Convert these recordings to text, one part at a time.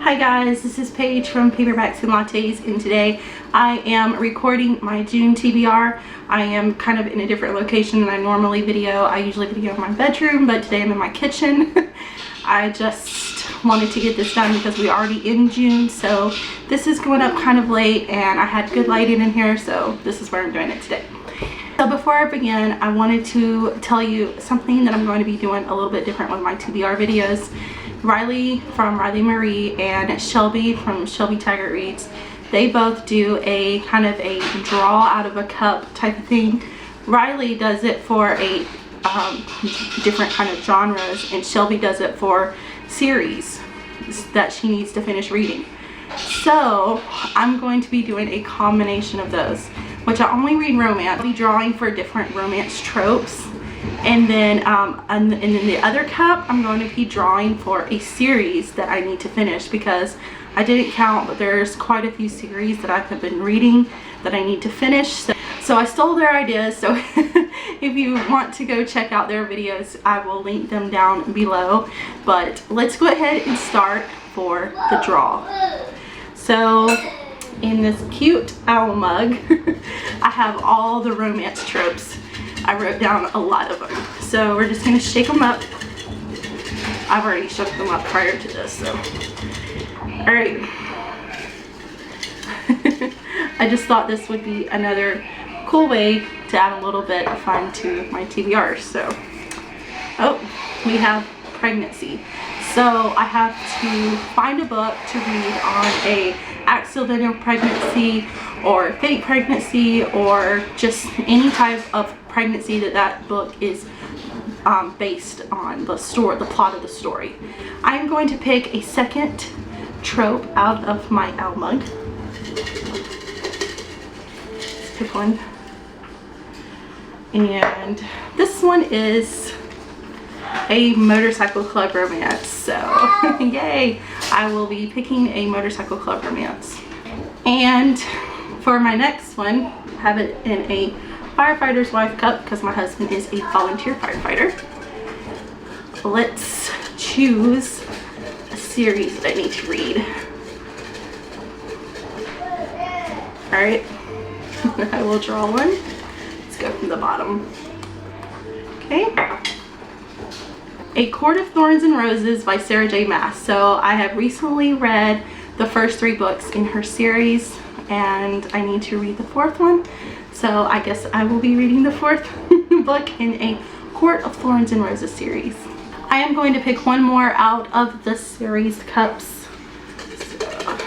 Hi guys, this is Paige from Paperbacks and Lattes, and today I am recording my June TBR. I am kind of in a different location than I normally video. I usually video in my bedroom, but today I'm in my kitchen. I just wanted to get this done because we're already in June, so this is going up kind of late and I had good lighting in here, so this is where I'm doing it today. So before I begin, I wanted to tell you something that I'm going to be doing a little bit different with my TBR videos. Riley from Riley Marie and Shelby from Shelby Taggart Reads, they both do a kind of a draw out of a cup type of thing. Riley does it for a different kind of genres, and Shelby does it for series that she needs to finish reading. So I'm going to be doing a combination of those, which I only read romance. I'll be drawing for different romance tropes. And then in the other cup, I'm going to be drawing for a series that I need to finish, because I didn't count, but there's quite a few series that I've been reading that I need to finish. So I stole their ideas, so if you want to go check out their videos, I will link them down below. But let's go ahead and start for the draw. So in this cute owl mug, I have all the romance tropes. I wrote down a lot of them, so we're just going to shake them up. I've already shook them up prior to this, so alright. I just thought this would be another cool way to add a little bit of fun to my TBRs. So, oh, we have pregnancy. So I have to find a book to read on a accidental pregnancy or fake pregnancy, or just any type of pregnancy that book is based on the plot of the story. I'm going to pick a second trope out of my owl mug. Let's pick one. And this one is a motorcycle club romance. So yay! I will be picking a motorcycle club romance. And for my next one, have it in a firefighter's wife cup because my husband is a volunteer firefighter. Let's choose a series that I need to read. Alright, I will draw one. Let's go from the bottom. Okay. A Court of Thorns and Roses by Sarah J. Maas. So I have recently read the first 3 books in her series, and I need to read the 4th one. So I guess I will be reading the 4th book in a Court of Thorns and Roses series. I am going to pick one more out of the series cups. So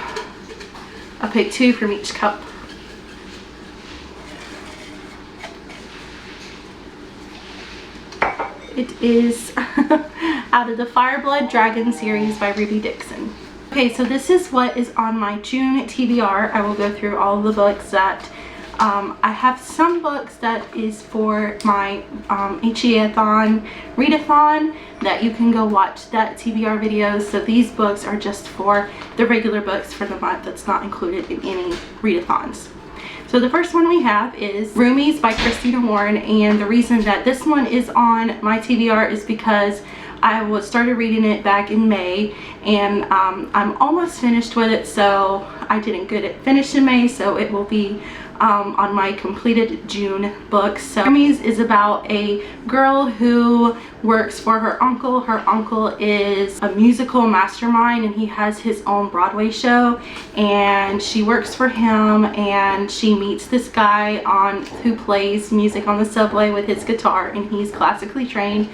I'll pick 2 from each cup. It is out of the Fireblood Dragon series by Ruby Dixon. Okay, so this is what is on my June TBR. I will go through all the books that I have. Some books that is for my HE-a-thon, readathon, that you can go watch that TBR videos. So these books are just for the regular books for the month. That's not included in any readathons. So the first one we have is Roomies by Christina Warren, and the reason that this one is on my TBR is because I started reading it back in May, and I'm almost finished with it, so I didn't get it finished in May, so it will be on my completed June books. So Roomies is about a girl who works for her uncle. Her uncle is a musical mastermind, and he has his own Broadway show, and she works for him, and she meets this guy who plays music on the subway with his guitar, and he's classically trained.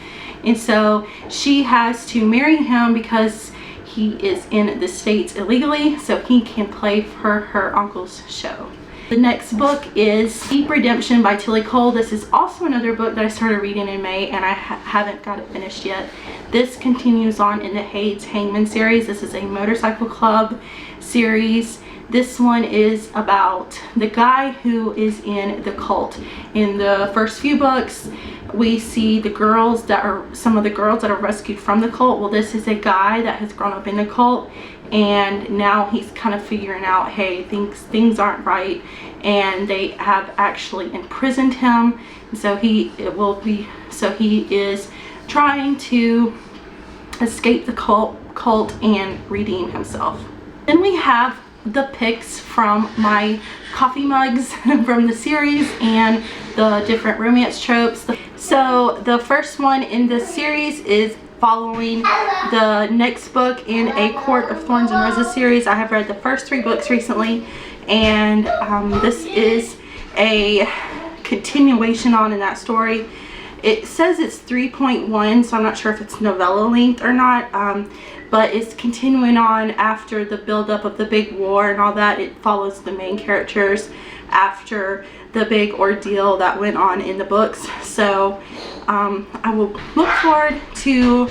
And so she has to marry him because he is in the States illegally, so he can play for her uncle's show. The next book is Deep Redemption by Tilly Cole. This is also another book that I started reading in May, and I haven't got it finished yet. This continues on in the Hades Hangman series. This is a motorcycle club series. This one is about the guy who is in the cult. In the first few books, we see the girls that are, some of the girls that are rescued from the cult. Well, this is a guy that has grown up in the cult, and now he's kind of figuring out, hey, things aren't right, and they have actually imprisoned him. And so he is trying to escape the cult and redeem himself. Then we have the picks from my coffee mugs from the series and the different romance tropes. So the first one in this series is following the next book in A Court of Thorns and Roses series. I have read the first 3 books recently, and this is a continuation on in that story. It says it's 3.1, so I'm not sure if it's novella length or not, but it's continuing on after the buildup of the big war and all that. It follows the main characters after the big ordeal that went on in the books. So I will look forward to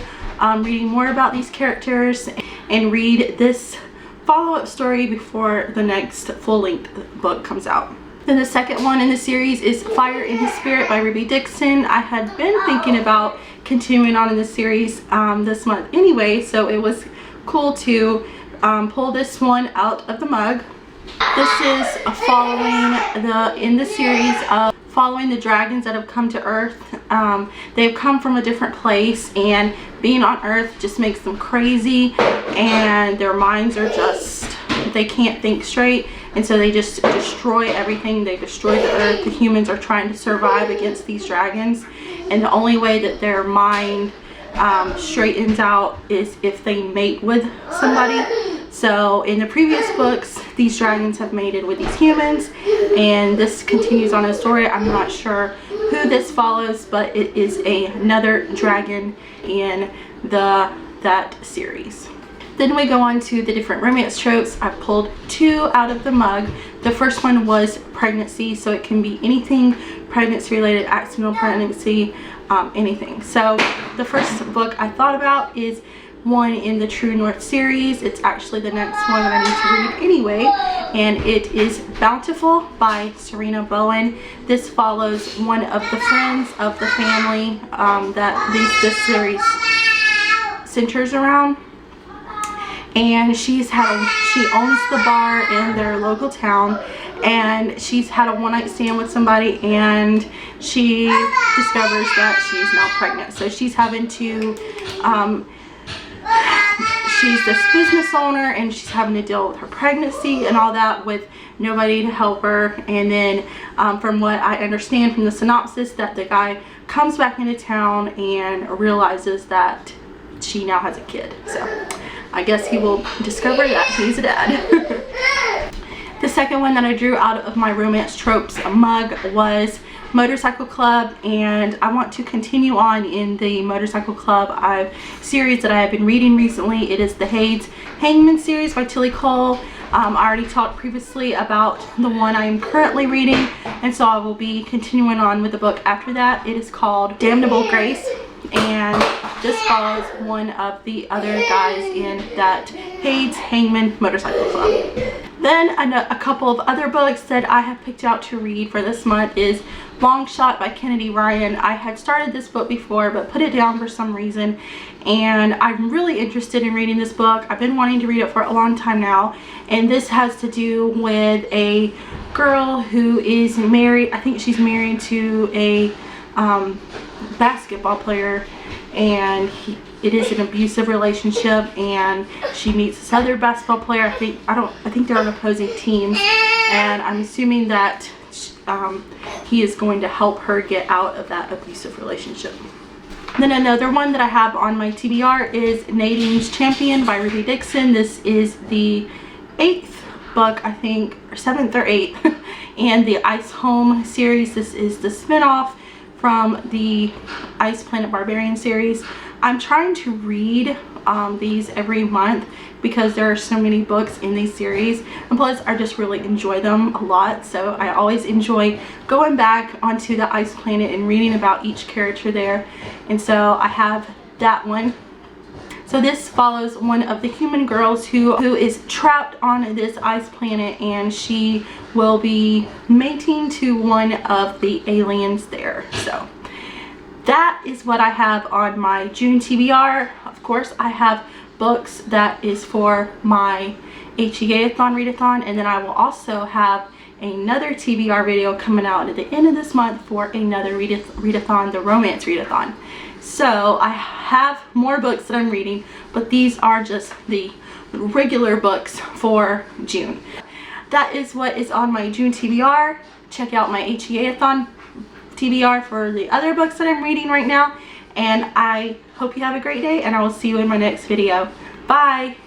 reading more about these characters and read this follow-up story before the next full-length book comes out. Then the second one in the series is Fire in His Spirit by Ruby Dixon. I had been thinking about continuing on in the series this month anyway, so it was cool to pull this one out of the mug. This is following the series of following the dragons that have come to Earth. They've come from a different place, and being on Earth just makes them crazy, and their minds are just, they can't think straight, and so they just destroy everything. They destroy the Earth. The humans are trying to survive against these dragons, and the only way that their mind straightens out is if they mate with somebody. So in the previous books, these dragons have mated with these humans, and this continues on a story. I'm not sure who this follows, but it is another dragon in that series. Then we go on to the different romance tropes. I pulled 2 out of the mug. The first one was pregnancy, so it can be anything pregnancy related, accidental pregnancy, anything. So the first book I thought about is one in the True North series. It's actually the next one that I need to read anyway, and it is Bountiful by Serena Bowen. This follows one of the friends of the family that this series centers around, and she owns the bar in their local town, and she's had a one-night stand with somebody, and she discovers that she's now pregnant. So she's having to she's this business owner, and she's having to deal with her pregnancy and all that with nobody to help her. And then from what I understand from the synopsis, that the guy comes back into town and realizes that she now has a kid. So I guess he will discover that he's a dad. The second one that I drew out of my romance tropes mug was Motorcycle Club, and I want to continue on in the Motorcycle Club series that I have been reading recently. It is the Hangman series by Tilly Cole. I already talked previously about the one I am currently reading, and so I will be continuing on with the book after that. It is called Damnable Grace, and this follows one of the other guys in that Hangman Motorcycle Club. Then a couple of other books that I have picked out to read for this month is Long Shot by Kennedy Ryan. I had started this book before but put it down for some reason, and I'm really interested in reading this book. I've been wanting to read it for a long time now, and this has to do with a girl who is married. I think she's married to a basketball player, and it is an abusive relationship, and she meets this other basketball player. I think they're on opposing teams, and I'm assuming that he is going to help her get out of that abusive relationship. Then another one that I have on my TBR is Nadine's Champion by Ruby Dixon. This is the 8th book, I think, or 7th or 8th, and the Ice Home series. This is the spin-off from the Ice Planet Barbarian series. I'm trying to read these every month because there are so many books in these series, and plus I just really enjoy them a lot. So I always enjoy going back onto the Ice Planet and reading about each character there, and so I have that one. So this follows one of the human girls who is trapped on this ice planet, and she will be mating to one of the aliens there. So that is what I have on my June TBR. Of course, I have books that is for my HEA-a-thon readathon, and then I will also have another TBR video coming out at the end of this month for another readathon, the romance readathon. So I have more books that I'm reading, but these are just the regular books for June. That is what is on my June TBR. Check out my HEA-a-thon TBR for the other books that I'm reading right now. And I hope you have a great day, and I will see you in my next video. Bye!